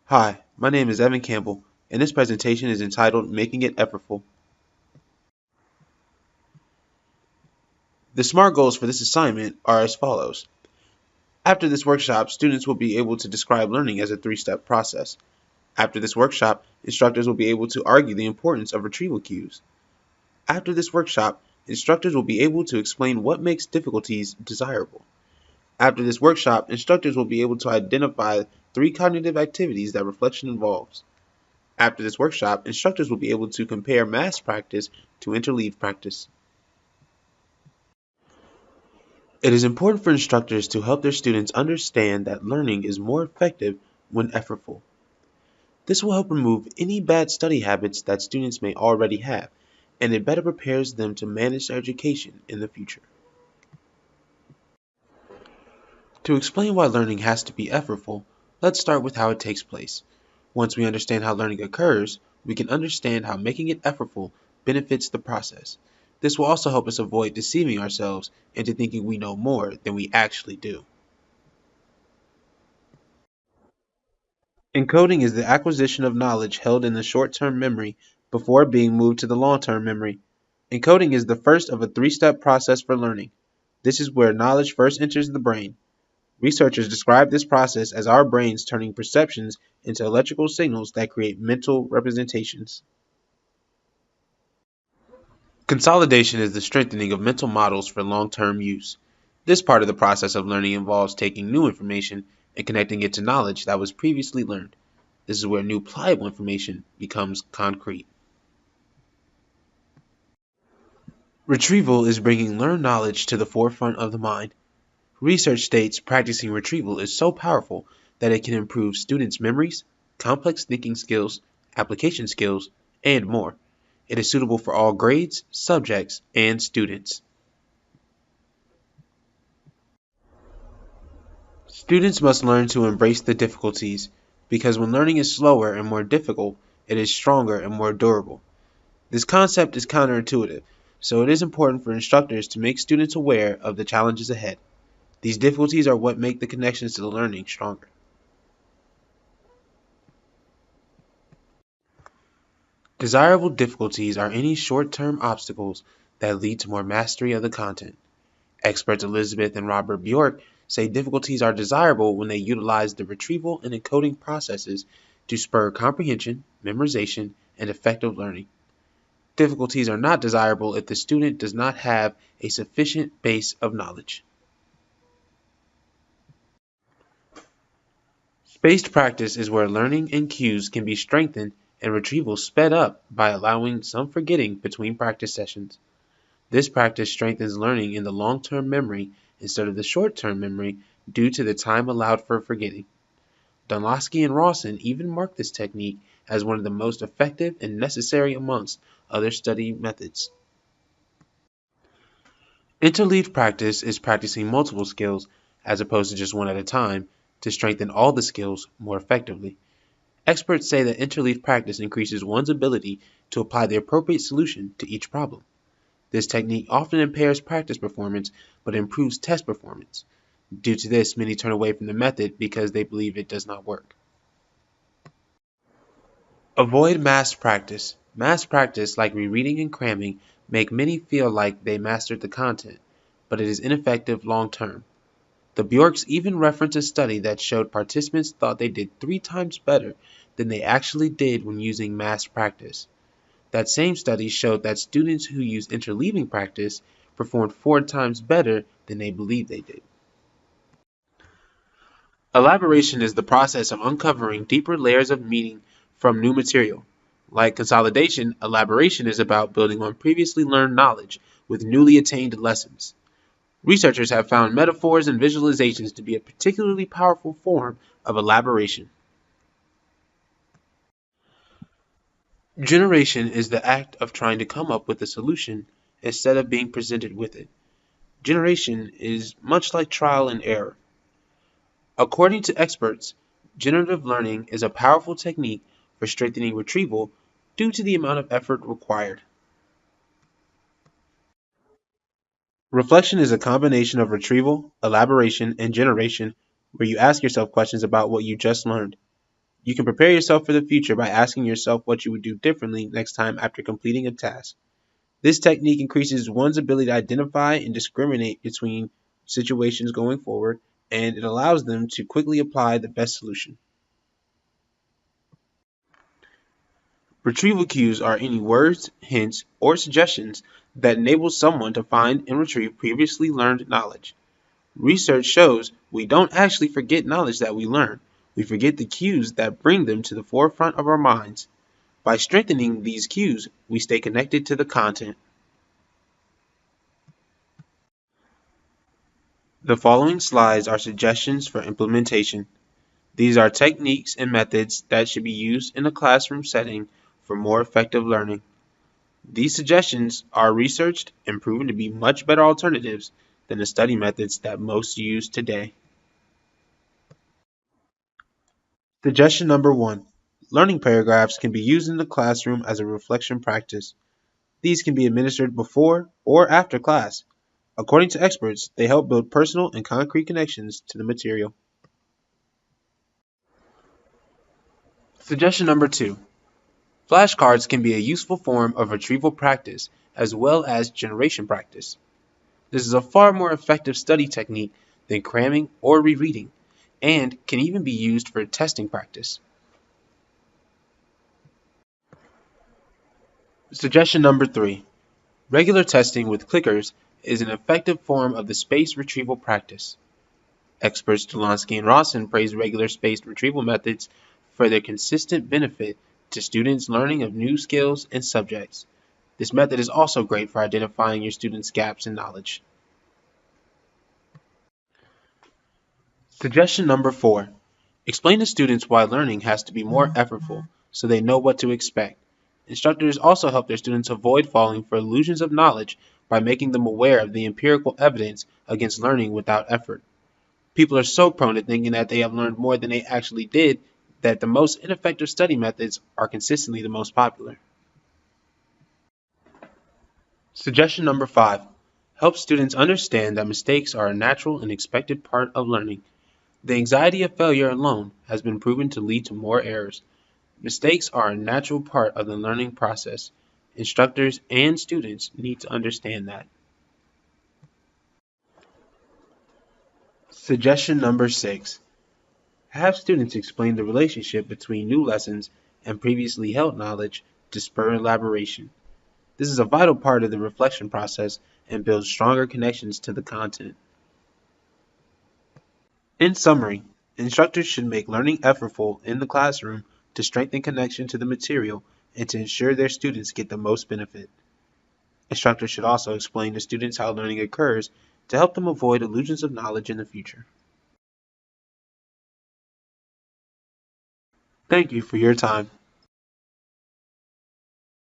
Hi, my name is Evan Campbell, and this presentation is entitled Making It Effortful. The SMART goals for this assignment are as follows. After this workshop, students will be able to describe learning as a three-step process. After this workshop, instructors will be able to argue the importance of retrieval cues. After this workshop, instructors will be able to explain what makes difficulties desirable. After this workshop, instructors will be able to identify 3 cognitive activities that reflection involves. After this workshop, instructors will be able to compare mass practice to interleaved practice. It is important for instructors to help their students understand that learning is more effective when effortful. This will help remove any bad study habits that students may already have, and it better prepares them to manage their education in the future. To explain why learning has to be effortful, let's start with how it takes place. Once we understand how learning occurs, we can understand how making it effortful benefits the process. This will also help us avoid deceiving ourselves into thinking we know more than we actually do. Encoding is the acquisition of knowledge held in the short-term memory before being moved to the long-term memory. Encoding is the first of a three-step process for learning. This is where knowledge first enters the brain. Researchers describe this process as our brains turning perceptions into electrical signals that create mental representations. Consolidation is the strengthening of mental models for long-term use. This part of the process of learning involves taking new information and connecting it to knowledge that was previously learned. This is where new pliable information becomes concrete. Retrieval is bringing learned knowledge to the forefront of the mind. Research states practicing retrieval is so powerful that it can improve students' memories, complex thinking skills, application skills, and more. It is suitable for all grades, subjects, and students. Students must learn to embrace the difficulties, because when learning is slower and more difficult, it is stronger and more durable. This concept is counterintuitive, so it is important for instructors to make students aware of the challenges ahead. These difficulties are what make the connections to the learning stronger. Desirable difficulties are any short-term obstacles that lead to more mastery of the content. Experts Elizabeth and Robert Bjork say difficulties are desirable when they utilize the retrieval and encoding processes to spur comprehension, memorization, and effective learning. Difficulties are not desirable if the student does not have a sufficient base of knowledge. Spaced practice is where learning and cues can be strengthened and retrieval sped up by allowing some forgetting between practice sessions. This practice strengthens learning in the long-term memory instead of the short-term memory due to the time allowed for forgetting. Donlosky and Rawson even mark this technique as one of the most effective and necessary amongst other study methods. Interleaved practice is practicing multiple skills as opposed to just one at a time to strengthen all the skills more effectively. Experts say that interleaved practice increases one's ability to apply the appropriate solution to each problem. This technique often impairs practice performance but improves test performance. Due to this, many turn away from the method because they believe it does not work. Avoid mass practice. Mass practice, like rereading and cramming, make many feel like they mastered the content, but it is ineffective long term. The Bjorks even reference a study that showed participants thought they did 3 times better than they actually did when using mass practice. That same study showed that students who used interleaving practice performed 4 times better than they believed they did. Elaboration is the process of uncovering deeper layers of meaning from new material. Like consolidation, elaboration is about building on previously learned knowledge with newly attained lessons. Researchers have found metaphors and visualizations to be a particularly powerful form of elaboration. Generation is the act of trying to come up with a solution instead of being presented with it. Generation is much like trial and error. According to experts, generative learning is a powerful technique for strengthening retrieval due to the amount of effort required. Reflection is a combination of retrieval, elaboration, and generation where you ask yourself questions about what you just learned. You can prepare yourself for the future by asking yourself what you would do differently next time after completing a task. This technique increases one's ability to identify and discriminate between situations going forward, and it allows them to quickly apply the best solution. Retrieval cues are any words, hints, or suggestions that enable someone to find and retrieve previously learned knowledge. Research shows we don't actually forget knowledge that we learn. We forget the cues that bring them to the forefront of our minds. By strengthening these cues, we stay connected to the content. The following slides are suggestions for implementation. These are techniques and methods that should be used in a classroom setting for more effective learning. These suggestions are researched and proven to be much better alternatives than the study methods that most use today. Suggestion number 1. Learning paragraphs can be used in the classroom as a reflection practice. These can be administered before or after class. According to experts, they help build personal and concrete connections to the material. Suggestion number 2. Flashcards can be a useful form of retrieval practice as well as generation practice. This is a far more effective study technique than cramming or rereading, and can even be used for testing practice. Suggestion number 3. Regular testing with clickers is an effective form of the spaced retrieval practice. Experts Delansky and Rawson praise regular spaced retrieval methods for their consistent benefit to students' learning of new skills and subjects. This method is also great for identifying your students' gaps in knowledge. Suggestion number 4. Explain to students why learning has to be more effortful so they know what to expect. Instructors also help their students avoid falling for illusions of knowledge by making them aware of the empirical evidence against learning without effort. People are so prone to thinking that they have learned more than they actually did that the most ineffective study methods are consistently the most popular. Suggestion number 5. Help students understand that mistakes are a natural and expected part of learning. The anxiety of failure alone has been proven to lead to more errors. Mistakes are a natural part of the learning process. Instructors and students need to understand that. Suggestion number 6. Have students explain the relationship between new lessons and previously held knowledge to spur elaboration. This is a vital part of the reflection process and builds stronger connections to the content. In summary, instructors should make learning effortful in the classroom to strengthen connection to the material and to ensure their students get the most benefit. Instructors should also explain to students how learning occurs to help them avoid illusions of knowledge in the future. Thank you for your time.